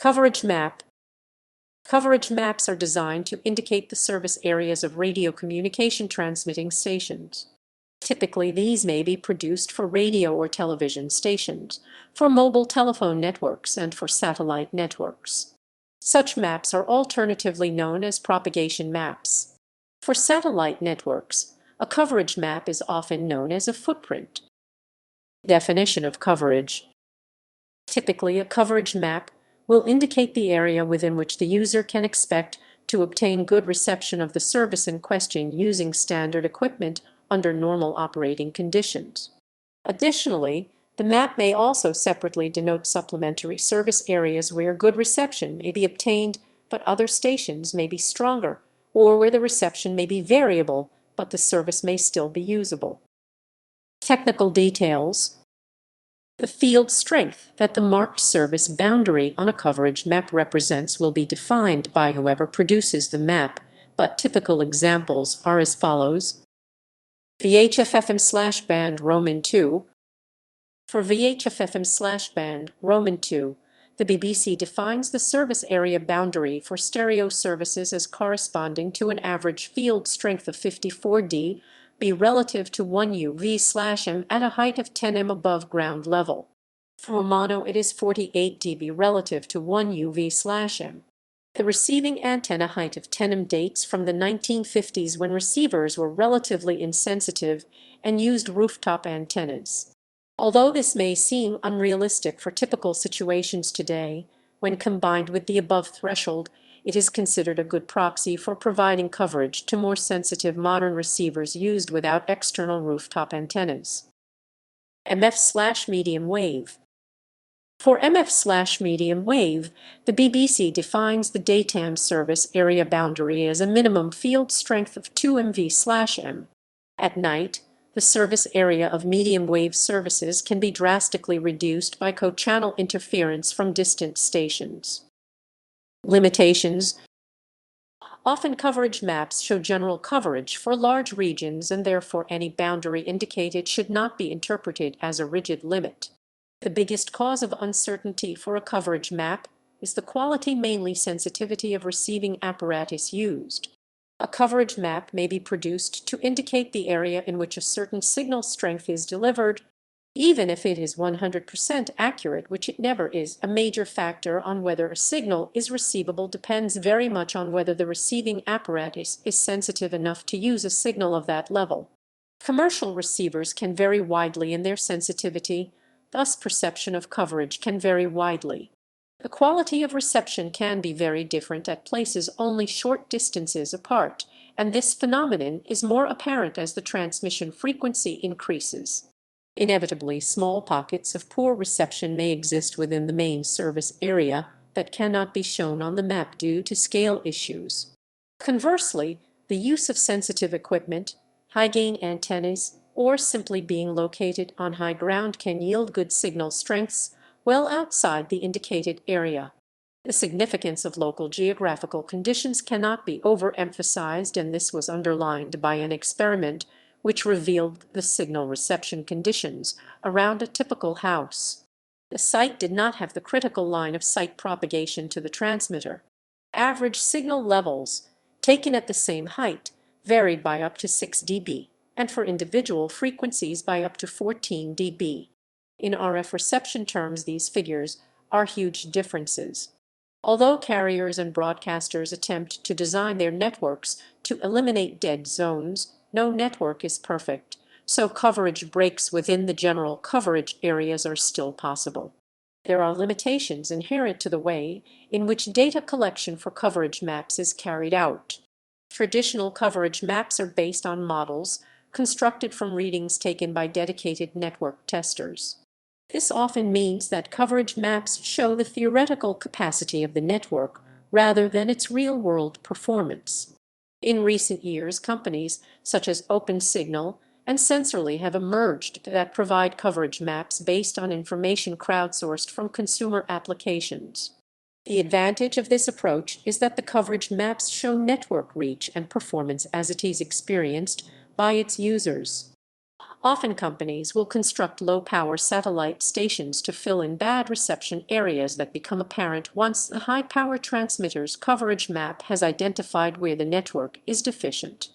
Coverage map. Coverage maps are designed to indicate the service areas of radiocommunication transmitting stations. Typically, these may be produced for radio or television stations, for mobile telephone networks, and for satellite networks. Such maps are alternatively known as propagation maps. For satellite networks, a coverage map is often known as a footprint. Definition of coverage. Typically, a coverage map will indicate the area within which the user can expect to obtain good reception of the service in question using standard equipment under normal operating conditions. Additionally, the map may also separately denote supplementary service areas where good reception may be obtained, but other stations may be stronger, or where the reception may be variable, but the service may still be usable. Technical details. The field strength that the marked service boundary on a coverage map represents will be defined by whoever produces the map, but typical examples are as follows. VHF-FM/band Roman 2. For VHF-FM/band Roman 2, the BBC defines the service area boundary for stereo services as corresponding to an average field strength of 54 dB relative to 1 UV/m at a height of 10 m above ground level. For mono, it is 48 dB relative to 1 UV/m. The receiving antenna height of 10 m dates from the 1950s when receivers were relatively insensitive and used rooftop antennas. Although this may seem unrealistic for typical situations today, when combined with the above threshold, it is considered a good proxy for providing coverage to more sensitive modern receivers used without external rooftop antennas. MF/medium wave. For MF/medium wave, the BBC defines the daytime service area boundary as a minimum field strength of 2 MV/m. At night, the service area of medium wave services can be drastically reduced by co-channel interference from distant stations. Limitations. Often coverage maps show general coverage for large regions, and therefore any boundary indicated should not be interpreted as a rigid limit. The biggest cause of uncertainty for a coverage map is the quality, mainly sensitivity, of receiving apparatus used. A coverage map may be produced to indicate the area in which a certain signal strength is delivered, even if it is 100% accurate, which it never is. A major factor on whether a signal is receivable depends very much on whether the receiving apparatus is sensitive enough to use a signal of that level. Commercial receivers can vary widely in their sensitivity, thus perception of coverage can vary widely. The quality of reception can be very different at places only short distances apart, and this phenomenon is more apparent as the transmission frequency increases. Inevitably, small pockets of poor reception may exist within the main service area that cannot be shown on the map due to scale issues. Conversely, the use of sensitive equipment, high-gain antennas, or simply being located on high ground can yield good signal strengths well outside the indicated area. The significance of local geographical conditions cannot be overemphasized, and this was underlined by an experiment which revealed the signal reception conditions around a typical house. The site did not have the critical line of sight propagation to the transmitter. Average signal levels, taken at the same height, varied by up to 6 dB, and for individual frequencies by up to 14 dB. In RF reception terms, these figures are huge differences. Although carriers and broadcasters attempt to design their networks to eliminate dead zones, no network is perfect, so coverage breaks within the general coverage areas are still possible. There are limitations inherent to the way in which data collection for coverage maps is carried out. Traditional coverage maps are based on models constructed from readings taken by dedicated network testers. This often means that coverage maps show the theoretical capacity of the network rather than its real-world performance. In recent years, companies such as OpenSignal and Sensorly have emerged that provide coverage maps based on information crowdsourced from consumer applications. The advantage of this approach is that the coverage maps show network reach and performance as it is experienced by its users. Often companies will construct low-power satellite stations to fill in bad reception areas that become apparent once the high-power transmitter's coverage map has identified where the network is deficient.